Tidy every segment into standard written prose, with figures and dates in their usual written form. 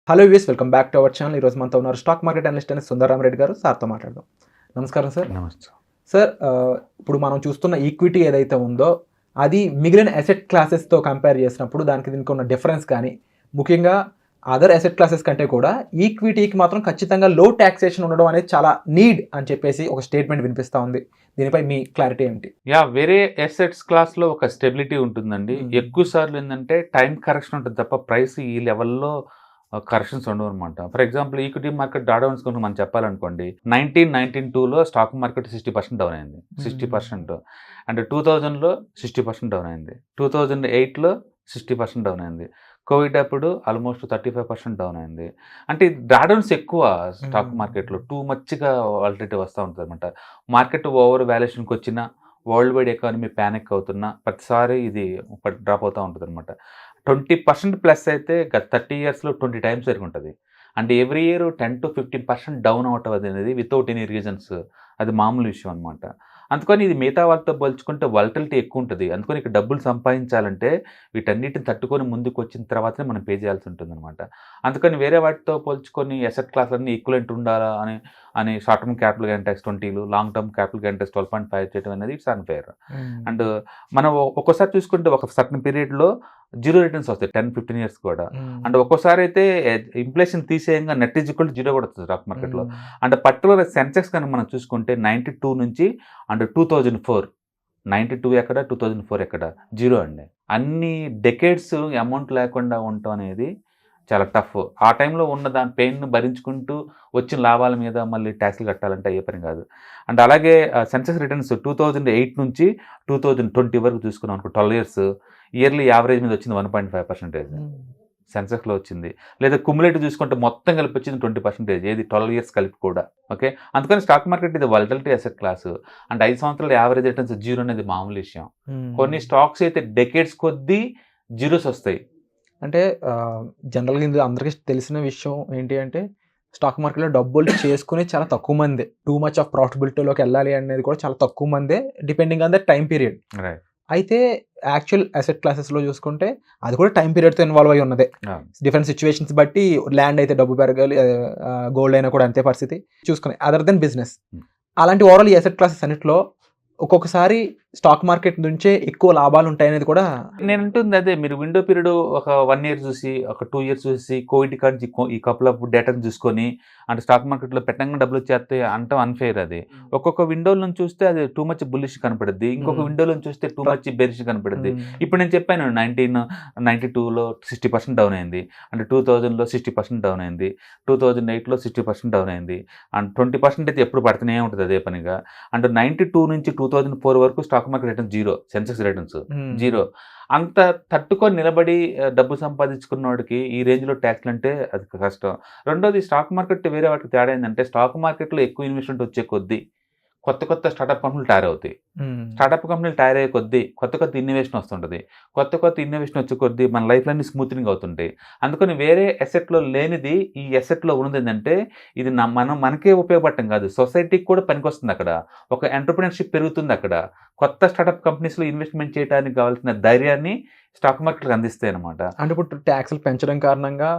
Hello views, welcome back to our channel. ఈరోజు మనతో ఉన్నారు స్టాక్ మార్కెట్ అనలిస్ట్ అని సుందరరామరెడ్డి గారు. సార్తో మాట్లాడదాం. నమస్కారం సార్. నమస్తే సార్, ఇప్పుడు మనం చూస్తున్న ఈక్విటీ ఏదైతే ఉందో అది మిగిలిన అసెట్ క్లాసెస్తో కంపేర్ చేసినప్పుడు దానికి దీనికి ఉన్న డిఫరెన్స్ కానీ, ముఖ్యంగా అదర్ అసెట్ క్లాసెస్ కంటే కూడా ఈక్విటీకి మాత్రం ఖచ్చితంగా లో ట్యాక్సేషన్ ఉండడం అనేది చాలా నీడ్ అని చెప్పేసి ఒక స్టేట్మెంట్ వినిపిస్తూ ఉంది. దీనిపై మీ క్లారిటీ ఏంటి? వేరే అసెట్స్ క్లాస్ లో ఒక స్టెబిలిటీ ఉంటుందండి. ఎక్కువ సార్లు ఏంటంటే టైం కరెక్షన్ ఉంటుంది తప్ప ప్రైస్ ఈ లెవెల్లో కరెక్షన్స్ ఉండవు అనమాట. ఫర్ ఎగ్జాంపుల్ ఈక్విటీ మార్కెట్ డాడౌన్స్ గురించి మనం చెప్పాలనుకోండి, 1992లో స్టాక్ మార్కెట్ 60% డౌన్ అయింది. 60%. అండ్ 2000లో 60% డౌన్ అయింది. 2008లో 60% డౌన్ అయింది. కోవిడ్ అప్పుడు ఆల్మోస్ట్ 35% డౌన్ అయింది. అంటే డాడౌన్స్ ఎక్కువ స్టాక్ మార్కెట్లో, టూ మచ్గా వాలటిలిటీ వస్తూ ఉంటుంది అనమాట. మార్కెట్ ఓవర్ వాల్యుయేషన్కి వచ్చిన, వరల్డ్ వైడ్ ఎకానమీ ప్యానిక్ అవుతున్నా ప్రతిసారి ఇది డ్రాప్ అవుతూ ఉంటుంది అనమాట. 20% ప్లస్ అయితే గత 30 ఇయర్స్లో 20 టైమ్స్ వరకు ఉంటుంది. అంటే ఎవ్రీ ఇయర్ 10 to 15% డౌన్ అవటం అనేది వితౌట్ ఎనీ రీజన్స్, అది మామూలు విషయం అనమాట. అందుకని ఇది మిగతా వాళ్ళతో పోల్చుకుంటే వాలటిలిటీ ఎక్కువ ఉంటుంది. అందుకని ఇక్కడ డబ్బులు సంపాదించాలంటే వీటన్నిటిని తట్టుకొని ముందుకు వచ్చిన తర్వాతనే మనం పే చేయాల్సి ఉంటుంది అనమాట. అందుకని వేరే వాటితో పోల్చుకొని అసెట్ క్లాస్ అన్ని ఈక్వలెంట్ ఉండాలా అని short term capital gain tax 20, long term capital gain tax 12.5 చేయడం అనేది ఇట్స్ అన్ఫేర్. అండ్ మనం ఒక్కోసారి చూసుకుంటే ఒక సర్టన్ పీరియడ్లో జీరో రిటర్న్స్ వస్తాయి 10-15 ఇయర్స్ కూడా. అండ్ ఒక్కోసారి అయితే ఇన్ఫ్లేషన్ తీసేయంగా net is equal to zero కూడా వస్తుంది స్టాక్ మార్కెట్లో. అండ్ పర్టికులర్ సెన్సెక్స్ కనుక మనం చూసుకుంటే 92 నుంచి అండ్ 2004, 92 ఎక్కడ, 2004 ఎక్కడ, జీరో అండి. అన్ని డెకేడ్స్ అమౌంట్ లేకుండా ఉండటం అనేది చాలా టఫ్. ఆ టైంలో ఉన్న దాని పెయిన్ను భరించుకుంటూ వచ్చిన లాభాల మీద మళ్ళీ ట్యాక్స్లు కట్టాలంటే అయ్యే పని కాదు. అండ్ అలాగే సెన్సెక్స్ రిటర్న్స్ 2008 నుంచి 2020 వరకు చూసుకున్నాం అనుకో, 12 ఇయర్స్ ఇయర్లీ యావరేజ్ మీద వచ్చింది 1.5% సెన్సెక్స్లో వచ్చింది. లేదా కుములేటివ్ చూసుకుంటే మొత్తం కలిపి వచ్చింది 20%, ఏది 12 ఇయర్స్ కలిపి కూడా. ఓకే, అందుకని స్టాక్ మార్కెట్ ఇది వాలటిలిటీ అసెట్ క్లాస్. అండ్ 5 సంవత్సరాలు యావరేజ్ రిటర్న్స్ జీరో అనేది మామూలు విషయం. కొన్ని స్టాక్స్ అయితే డెకేడ్స్ కొద్దీ జీరోస్ వస్తాయి. అంటే జనరల్గా ఇది అందరికీ తెలిసిన విషయం ఏంటి అంటే, స్టాక్ మార్కెట్లో డబ్బులు చేసుకునే చాలా తక్కువ మందే. టూ మచ్ ఆఫ్ ప్రాఫిటబిలిటీలోకి వెళ్ళాలి అనేది కూడా చాలా తక్కువ మందే, depending on the time period. అయితే యాక్చువల్ అసెట్ క్లాసెస్లో చూసుకుంటే అది కూడా టైం పీరియడ్తో ఇన్వాల్వ్ అయి ఉన్నదే. డిఫరెంట్ సిచ్యువేషన్స్ బట్టి ల్యాండ్ అయితే డబ్బు పెరగాలి, గోల్డ్ అయినా కూడా అంతే పరిస్థితి చూసుకుని, అదర్ దెన్ బిజినెస్. అలాంటి ఓవరాల్ ఈ అసెట్ క్లాసెస్ అన్నింటిలో ఒక్కొక్కసారి స్టాక్ మార్కెట్ నుంచే ఎక్కువ లాభాలు ఉంటాయనేది కూడా నేను అంటుంది అదే. మీరు విండో పీరియడ్ ఒక 1 ఇయర్ చూసి, ఒక 2 ఇయర్స్ చూసి, కోవిడ్ కాంచి ఈ కపుల్ ఆఫ్ డేటాను చూసుకొని అంటే స్టాక్ మార్కెట్లో పెట్టంగా డబ్బులు వచ్చేస్తే అంటాం అన్ఫేర్. అది ఒక్కొక్క విండోల నుంచి చూస్తే అది టూ మచ్ బుల్లిష్ కనపడుద్ది, ఇంకొక విండోల నుంచి చూస్తే టూ మచ్ బెరిష్ కనపడుద్ది. ఇప్పుడు నేను చెప్పాను 1992లో 60% డౌన్ అయింది, అంటే 2000లో 60% డౌన్ అయింది, 2008లో 60% డౌన్ అయింది, అండ్ 20% అయితే ఎప్పుడు పడుతూనే ఉంటుంది అదే పనిగా. అంటే 92 నుంచి 2004 వరకు stock market returns zero, Sensex returns zero. అంత తట్టుకొని నిలబడి డబ్బు సంపాదించుకున్న వాడికి ఈ రేంజ్లో ట్యాక్స్లు అంటే అది కష్టం. రెండోది, స్టాక్ మార్కెట్ వేరే వాటికి తేడా ఏంటంటే, స్టాక్ మార్కెట్లో ఎక్కువ ఇన్వెస్ట్మెంట్ వచ్చే కొద్దీ కొత్త స్టార్టప్ కంపెనీలు తయారు అవుతాయి. స్టార్టప్ కంపెనీలు తయారు అయ్యే కొద్దీ కొత్త ఇన్నోవేషన్ వస్తుంటుంది. కొత్త ఇన్నోవేషన్ వచ్చే కొద్దీ మన లైఫ్లన్నీ స్మూత్నింగ్ అవుతుంటాయి. అందుకని వేరే అసెట్లో లేనిది ఈ అసెట్లో ఉన్నది ఏంటంటే, ఇది మనకే ఉపయోగపడటం కాదు, సొసైటీకి కూడా పనికొస్తుంది. అక్కడ ఒక ఎంటర్‌ప్రెన్యూర్‌షిప్ పెరుగుతుంది. అక్కడ కొత్త స్టార్టప్ కంపెనీస్లో ఇన్వెస్ట్మెంట్ చేయడానికి కావాల్సిన ధైర్యాన్ని స్టాక్ మార్కెట్కి అందిస్తాయి అనమాట. అంటే ఇప్పుడు ట్యాక్స్లు పెంచడం కారణంగా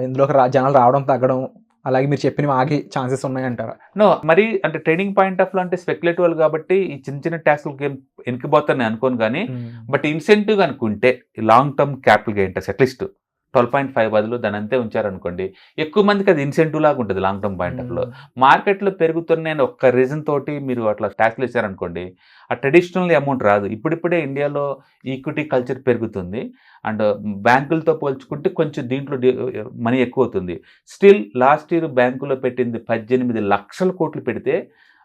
ఇందులోకి జనాలు రావడం తగ్గడం, అలాగే మీరు చెప్పినవి ఆగే ఛాన్సెస్ ఉన్నాయంటారా? నో, మరి అంటే ట్రేడింగ్ పాయింట్ ఆఫ్ లో అంటే స్పెక్యులేటివ్ కాబట్టి ఈ చిన్న ట్యాక్స్లకి వెనక్కిపోతాను అనుకోను. కానీ బట్ ఇన్సెంటివ్ అనుకుంటే long term capital gain tax at least 12.5 బదులు దాని అంతే ఉంచారనుకోండి, ఎక్కువ మందికి అది ఇన్సెంటివ్ లాగా ఉంటుంది లాంగ్ టర్మ్ పాయింట్ ఆఫ్ లో. మార్కెట్లో పెరుగుతున్నాయని ఒక్క రీజన్ తోటి మీరు అట్లా ట్యాక్స్లు వేసారనుకోండి, ఆ ట్రెడిషనల్ అమౌంట్ రాదు. ఇప్పుడిప్పుడే ఇండియాలో ఈక్విటీ కల్చర్ పెరుగుతుంది, అండ్ బ్యాంకులతో పోల్చుకుంటే కొంచెం దీంట్లో మనీ ఎక్కువ అవుతుంది. స్టిల్ లాస్ట్ ఇయర్ బ్యాంకులో పెట్టింది 18 లక్షల కోట్లు పెడితే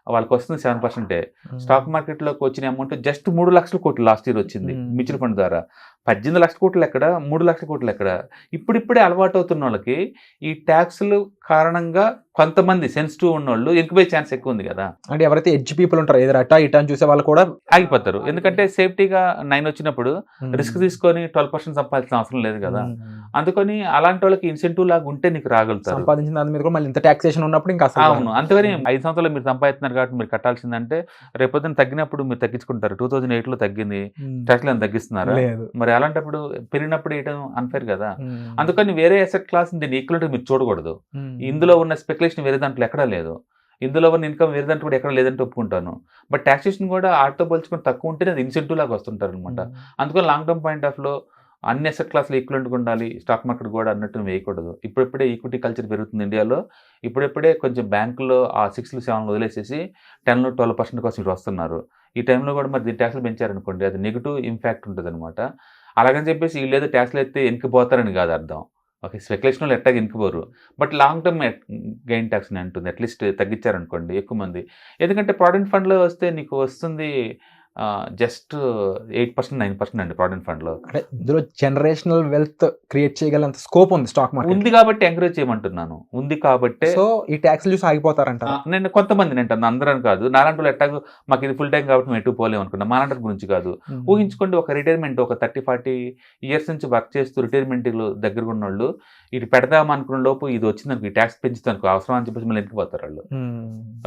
వాళ్ళకి వస్తుంది 7%. స్టాక్ మార్కెట్లోకి వచ్చిన అమౌంట్ జస్ట్ 3 లక్షల కోట్లు లాస్ట్ ఇయర్ వచ్చింది మ్యూచువల్ ఫండ్ ద్వారా. 18 లక్షల కోట్లు ఎక్కడ, 3 లక్షల కోట్లు ఎక్కడ? ఇప్పుడిప్పుడే అలవాటు అవుతున్న వాళ్ళకి ఈ ట్యాక్స్లు కారణంగా కొంతమంది సెన్సిటివ్ ఉన్నోళ్ళు ఎక్కిపోయే ఛాన్స్ ఎక్కువ ఉంది కదా. అంటే ఎవరైతే ఎడ్జ్ పీపుల్ ఉంటారో ఏదో అటా ఇటా అని చూసే వాళ్ళు కూడా ఆగిపోతారు. ఎందుకంటే సేఫ్టీగా 9 వచ్చినప్పుడు రిస్క్ తీసుకొని 12% సంపాదించిన అవసరం లేదు కదా. అందుకని అలాంటి వాళ్ళకి ఇన్సెంటివ్ లాగా ఉంటే నీకు రాగలుగుతారు. సంపాదించిన దాని మీద కూడా మళ్ళీ ఇంత టాక్సేషన్ ఉన్నప్పుడు ఇంకా అసలు అవును. అంతేగాని 5 సంవత్సరాలు మీరు సంపాదిస్తున్నారు కాబట్టి మీరు కట్టాల్సిందంటే రేపొద్దున తగ్గినప్పుడు మీరు తగ్గించుకుంటారు. 2008లో తగ్గింది, ట్యాక్స్లను తగ్గిస్తున్నారా? లేదు. మరి అలాంటప్పుడు పెరిగినప్పుడు వేయడం అన్ఫేర్ కదా. అందుకని వేరే అసెట్ క్లాస్ దీన్ని ఈక్వల్ మీరు చూడకూడదు. ఇందులో ఉన్న స్పెక్యులేషన్ వేరే దాంట్లో ఎక్కడా లేదు, ఇందులో ఉన్న ఇన్కమ్ వేరే దాంట్లో కూడా ఎక్కడ లేదంటే ఒప్పుకుంటాను. బట్ టాక్సేషన్ కూడా ఆటతో పోల్చుకొని తక్కువ ఉంటేనే అది ఇన్సెంటివ్ లాగా వస్తుంటారు అనమాట. అందుకని లాంగ్ టర్మ్ పాయింట్ ఆఫ్ లో అన్ని అసెట్ క్లాసులు ఈక్వలెంట్గా ఉండాలి, స్టాక్ మార్కెట్ కూడా అన్నట్టు వేయకూడదు. ఇప్పుడెప్పుడే ఈక్విటీ కల్చర్ పెరుగుతుంది ఇండియాలో. ఇప్పుడెప్పుడే కొంచెం బ్యాంకులో ఆ 6 7 వదిలేసేసి 10 12% కోసం ఇటు వస్తున్నారు. ఈ టైంలో కూడా మరి దీని ట్యాక్స్లు పెంచారనుకోండి, అది నెగిటివ్ ఇంపాక్ట్ ఉంటుంది అనమాట. అలాగని చెప్పేసి వీళ్ళు ఏదో ట్యాక్స్లు అయితే వెనక్కిపోతారని కాదు అర్థం. ఓకే, స్పెక్యులేషన్ వాళ్ళు ఎట్టాగా వెనక్కిపోరు, but long term gain tax అని అంటుంది. అట్లీస్ట్ తగ్గించారనుకోండి ఎక్కువ మంది. ఎందుకంటే ప్రావిడెంట్ ఫండ్లో వస్తే నీకు వస్తుంది జస్ట్ 8% 9% అండి ప్రావిడెంట్ ఫండ్లో. అంటే ఇందులో జనరేషనల్ వెల్త్ క్రియేట్ చేయగలంత స్కోప్ ఉంది స్టాక్ మార్కెట్ ఉంది కాబట్టి ఎంకరేజ్ చేయమంటున్నాను. ఉంది కాబట్టి సో ఈ ట్యాక్స్ చూసి ఆగిపోతారంట. నేను కొంతమంది అంటాను, అందరని కాదు. నాలాంటి వాళ్ళు ఎట్టాగో మాకు ఇది ఫుల్ టైం కాబట్టి మేము ఎటు పోలేము అనుకున్నా. మాలాంటి గురించి కాదు. ఊహించుకోండి, ఒక రిటైర్మెంట్ ఒక 30-40 ఇయర్స్ నుంచి వర్క్ చేస్తూ రిటైర్మెంట్ దగ్గర ఉన్న వాళ్ళు ఇది పెడదాం అనుకున్న లోపు ఇది వచ్చిందనుకో, ఈ ట్యాక్స్ పెంచుతాను అవసరం అని చెప్పేసి మళ్ళీ వెనక్కిపోతారు వాళ్ళు.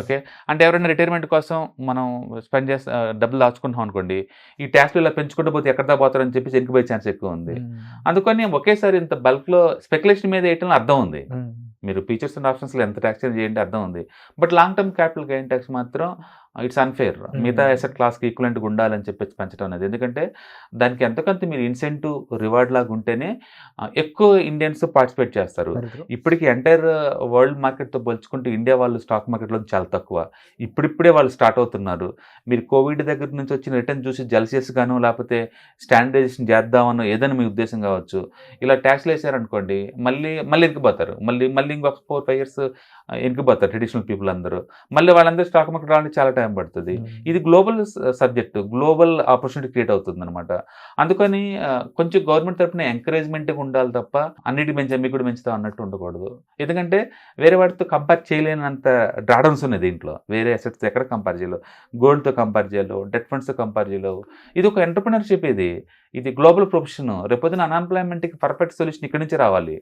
ఓకే, అంటే ఎవరైనా రిటైర్మెంట్ కోసం మనం స్పెండ్ చేస్తే డబ్బులు దాచుకుంటాం అనుకోండి, ఈ ట్యాక్స్లు ఇలా పెంచుకుంటూ పోతే ఎక్కడ పోతారని చెప్పేసి వెనక్కిపోయే ఛాన్స్ ఎక్కువ ఉంది. అందుకని ఒకేసారి ఇంత బల్క్లో స్పెక్యులేషన్ మీద వేయటం అర్థం ఉంది. మీరు ఫీచర్స్ అండ్ ఆప్షన్స్లో ఎంత ట్యాక్స్ చేయండి అర్థం ఉంది. But long term capital gain tax మాత్రం ఇట్స్ అన్ఫేర్. మిగతా అసెట్ క్లాస్కి ఈక్వలెంట్గా ఉండాలని చెప్పేసి పెంచడం అనేది. ఎందుకంటే దానికి ఎంతకంత మీరు ఇన్సెంటివ్ రివార్డ్ లాగా ఉంటేనే ఎక్కువ ఇండియన్స్ పార్టిసిపేట్ చేస్తారు. ఇప్పటికి ఎంటైర్ వరల్డ్ మార్కెట్తో పోల్చుకుంటే ఇండియా వాళ్ళు స్టాక్ మార్కెట్లో చాలా తక్కువ. ఇప్పుడిప్పుడే వాళ్ళు స్టార్ట్ అవుతున్నారు. మీరు కోవిడ్ దగ్గర నుంచి వచ్చిన రిటర్న్ చూసి జల్సియస్ గాను లేకపోతే స్టాండర్డైజేషన్ చేద్దామనో ఏదైనా మీ ఉద్దేశం కావచ్చు. ఇలా ట్యాక్స్లు వేసారనుకోండి మళ్ళీ ఎనికిపోతారు. మళ్ళీ ఇంకొక 4-5 years ఎనికిపోతారు ట్రెడిషనల్ పీపుల్ అందరూ. మళ్ళీ వాళ్ళందరూ స్టాక్ మార్కెట్ రావడానికి చాలా టైం పడుతుంది. ఇది global subject, global opportunity create అవుతుంది అనమాట. అందుకని కొంచెం గవర్నమెంట్ తరఫున ఎంకరేజ్మెంట్గా ఉండాలి తప్ప అన్నిటి మీకు కూడా పెంచుతాం అన్నట్టు ఉండకూడదు. ఎందుకంటే వేరే వాటితో కంపేర్ చేయలేనంత డ్రాడౌన్స్ ఉన్నాయి దీంట్లో. వేరే అసెట్స్ ఎక్కడ కంపేర్ చేయలేవు, గోల్డ్తో కంపేర్ చేయలేవు, డెట్ ఫండ్స్తో కంపేర్ చేయలేవు. ఇది ఒక ఎంటర్ప్రినర్షిప్, ఇది గ్లోబల్ ప్రొఫెషన్. రేపొద్దున అన్ఎంప్లాయ్మెంట్కి పర్ఫెక్ట్ సొల్యూషన్ ఇక్కడి నుంచి రావాలి,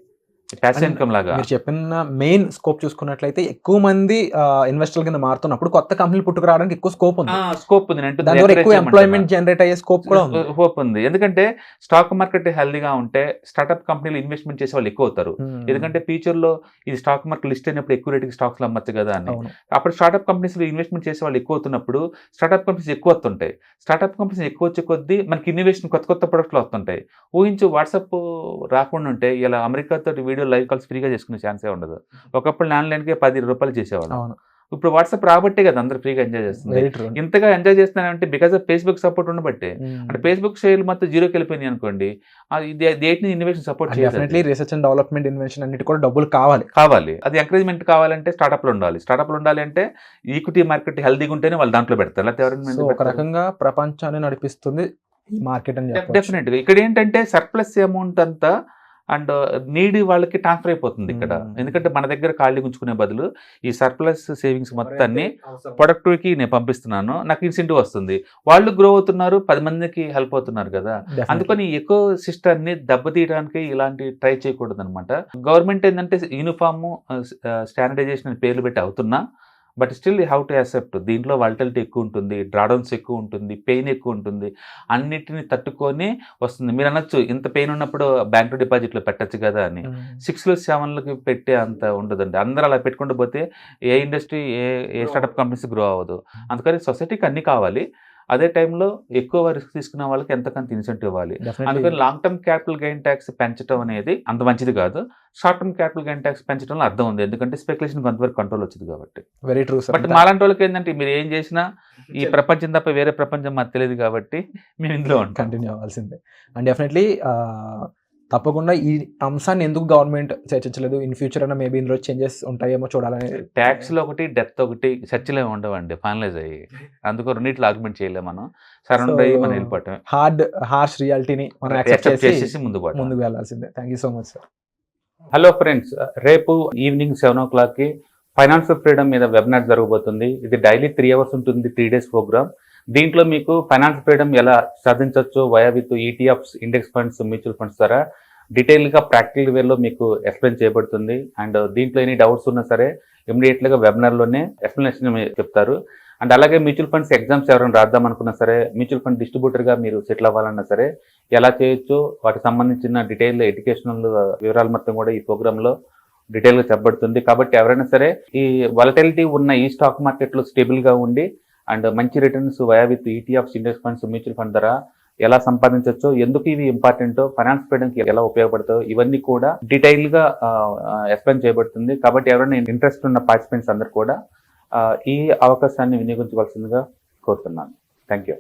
ప్యాసివ్ ఇన్కమ్ లాగా. మీరు చెప్పిన మెయిన్ స్కోప్ చూసుకున్నట్లయితే ఎక్కువ మంది ఇన్వెస్టర్ల కింద మారుతున్నప్పుడు కొత్త కంపెనీలు పుట్టుకు రావడానికి ఎక్కువ స్కోప్ ఉంది. ఎక్కువ ఎంప్లాయ్మెంట్ జనరేట్ అయ్యే స్కోప్ కూడా ఉంది. ఎందుకంటే స్టాక్ మార్కెట్ హెల్దీగా ఉంటే స్టార్ట్అప్ కంపెనీలు ఇన్వెస్ట్మెంట్ చేసే వాళ్ళు ఎక్కువ అవుతారు. ఎందుకంటే ఫ్యూచర్ లో ఇది స్టాక్ మార్కెట్ లిస్ట్ అయినప్పుడు ఎక్కువ రేటుకి స్టాక్స్ అమ్మచ్చు కదా అని. అప్పుడు స్టార్ట్అప్ కంపెనీస్ లో ఇన్వెస్ట్మెంట్ చేసే వాళ్ళు ఎక్కువ అవుతున్నప్పుడు స్టార్ట్అప్ కంపెనీస్ ఎక్కువ వస్తుంటాయి. స్టార్ట్అప్ కంపెనీస్ ఎక్కువ వచ్చే కొద్దీ మనకి ఇన్నోవేషన్ కొత్త ప్రొడక్ట్లు వస్తుంటాయి. ఊహించు, వాట్సాప్ రాకుండా ఉంటే ఇలా అమెరికాతో వీడియో లైవ్ కాల్స్ ఫ్రీగా చేసుకునే ఛాన్సే ఉండదు. ఒకప్పుడు ల్యాండ్లైన్కే 10 రూపాయలు చేసేవాళ్ళు. ఇప్పుడు వాట్సాప్ రాబట్టే కదా అందరూ ఫ్రీగా ఎంజాయ్ చేస్తుంది. ఇంతగా ఎంజాయ్ చేస్తున్నారంటే బికాస్ ఆఫ్ ఫేస్బుక్ సపోర్ట్ ఉండబట్టే. అంటే ఫేస్బుక్ షేర్లు మొత్తం 0కి వెళ్ళిపోయినాయి అనుకోండి, ఇన్నోవేషన్ సపోర్ట్ చేయాలి. రీసెర్చ్ అండ్ డెవలప్మెంట్ ఇన్వెన్షన్ అన్నిటి కూడా డబ్బులు కావాలి. అది ఎంకరేజ్మెంట్ కావాలంటే స్టార్ట్అప్లు ఉండాలి. అంటే ఈక్విటీ మార్కెట్ హెల్దీగా ఉంటేనే వాళ్ళు దాంట్లో పెడతారు. లేకపోతే ఒక రకంగా ప్రపంచాన్ని నడిపిస్తుంది ఈ మార్కెట్ అని డెఫినెట్గా. ఇక్కడ ఏంటంటే సర్ప్లస్ అమౌంట్ అంతా అండ్ నీడ్ వాళ్ళకి ట్రాన్స్ఫర్ అయిపోతుంది ఇక్కడ. ఎందుకంటే మన దగ్గర ఖాళీ ఉంచుకునే బదులు ఈ సర్ప్లస్ సేవింగ్స్ మొత్తాన్ని ప్రొడక్టివ్కి నేను పంపిస్తున్నాను, నాకు ఇన్సెంటివ్ వస్తుంది, వాళ్ళు గ్రో అవుతున్నారు, 10 మందికి హెల్ప్ అవుతున్నారు కదా. అందుకని ఎకో సిస్టమ్ని దెబ్బతీయడానికి ఇలాంటి ట్రై చేయకూడదు అనమాట. గవర్నమెంట్ ఏంటంటే యూనిఫామ్ స్టాండర్డైజేషన్ అని పేర్లు పెట్టి అవుతున్నా, but still you have to accept. దీంట్లో వాలటిలిటీ ఎక్కువ ఉంటుంది, డ్రాడౌన్స్ ఎక్కువ ఉంటుంది, పెయిన్ ఎక్కువ ఉంటుంది. అన్నిటిని తట్టుకొని వస్తుంది. మీరు అనొచ్చు ఇంత పెయిన్ ఉన్నప్పుడు బ్యాంక్ డిపాజిట్లో పెట్టచ్చు కదా అని. 6 7 పెట్టే అంత ఉండదండి. అందరూ అలా పెట్టుకుంటూ పోతే ఏ ఇండస్ట్రీ ఏ స్టార్ట్అప్ కంపెనీస్ గ్రో అవ్వదు. అందుకని సొసైటీకి అన్నీ కావాలి, అదే టైంలో ఎక్కువ రిస్క్ తీసుకున్న వాళ్ళకి ఎంతకంత ఇన్సెంటివ్ ఇవ్వాలి. అందుకని long term capital gain tax పెంచడం అనేది అంత మంచిది కాదు. Short term capital gain tax పెంచడంలో అర్థం ఉంది, ఎందుకంటే స్పెక్యులేషన్ కొంతవరకు కంట్రోల్ వచ్చింది కాబట్టి. Very true. బట్ మాలాంటి వాళ్ళకి ఏంటంటే మీరు ఏం చేసినా ఈ ప్రపంచం తప్ప వేరే ప్రపంచం మాకు తెలియదు కాబట్టి మేము ఇందులో కంటిన్యూ అవ్వాల్సిందే. అండ్ డెఫినెట్లీ తప్పకుండా ఈ అంశాన్ని ఎందుకు గవర్నమెంట్ చర్చించలేదు, ఇన్ ఫ్యూచర్ అన్న మేబీ ఇందులో చేంజెస్ ఉంటాయేమో చూడాలని. ట్యాక్స్లో ఒకటి డెత్ ఒకటి చర్చలో ఉండవండి, ఫైనలైజ్ అయ్యి. అందుకు రెండింటిలో ఆర్గ్యుమెంట్ చేయలేము మనం, సరౌండ్ అయ్యి మనం వెళ్ళిపోవటం. హార్ష్ రియాలిటీని మనం యాక్సెప్ట్ చేసేసి ముందుకు వెళ్ళాల్సిందే. Thank you so much sir. Hello friends, రేపు ఈవినింగ్ 7 o'clockకి ఫైనాన్షియల్ ఫ్రీడమ్ మీద వెబినార్ జరగబోతుంది. ఇది డైలీ 3 అవర్స్ ఉంటుంది, 3 డేస్ ప్రోగ్రామ్. దీంట్లో మీకు ఫైనాన్షియల్ ఫ్రీడమ్ ఎలా సాధించవచ్చు via with ETFs, index funds, mutual funds ద్వారా డీటెయిల్గా ప్రాక్టికల్ వేలో మీకు ఎక్స్ప్లెయిన్ చేయబడుతుంది. అండ్ దీంట్లో ఎనీ డౌట్స్ ఉన్నా సరే ఇమీడియట్గా వెబినార్లోనే ఎక్స్ప్లెనేషన్ చెప్తారు. అండ్ అలాగే మ్యూచువల్ ఫండ్స్ ఎగ్జామ్స్ ఎవరైనా రాద్దాం అనుకున్నా సరే, మ్యూచువల్ ఫండ్ డిస్ట్రిబ్యూటర్గా మీరు సెటిల్ అవ్వాలన్నా సరే ఎలా చేయొచ్చు, వాటికి సంబంధించిన డీటెయిల్ ఎడ్యుకేషనల్ వివరాలు మొత్తం కూడా ఈ ప్రోగ్రాంలో డీటెయిల్గా చెప్పబడుతుంది. కాబట్టి ఎవరైనా సరే ఈ వాలటిలిటీ ఉన్న ఈ స్టాక్ మార్కెట్లో స్టేబుల్గా ఉండి అండ్ మంచి returns via with ETFs, index funds, mutual fund ద్వారా ఎలా సంపాదించవచ్చు, ఎందుకు ఇవి ఇంపార్టెంటో, ఫైనాన్స్ ఫ్రీడమ్కి ఎలా ఉపయోగపడతాయో ఇవన్నీ కూడా డీటెయిల్గా ఎక్స్ప్లెయిన్ చేయబడుతుంది. కాబట్టి ఎవరైనా ఇంట్రెస్ట్ ఉన్న పార్టిసిపెంట్స్ అందరూ కూడా ఈ అవకాశాన్ని వినియోగించవలసిందిగా కోరుతున్నాను. Thank you.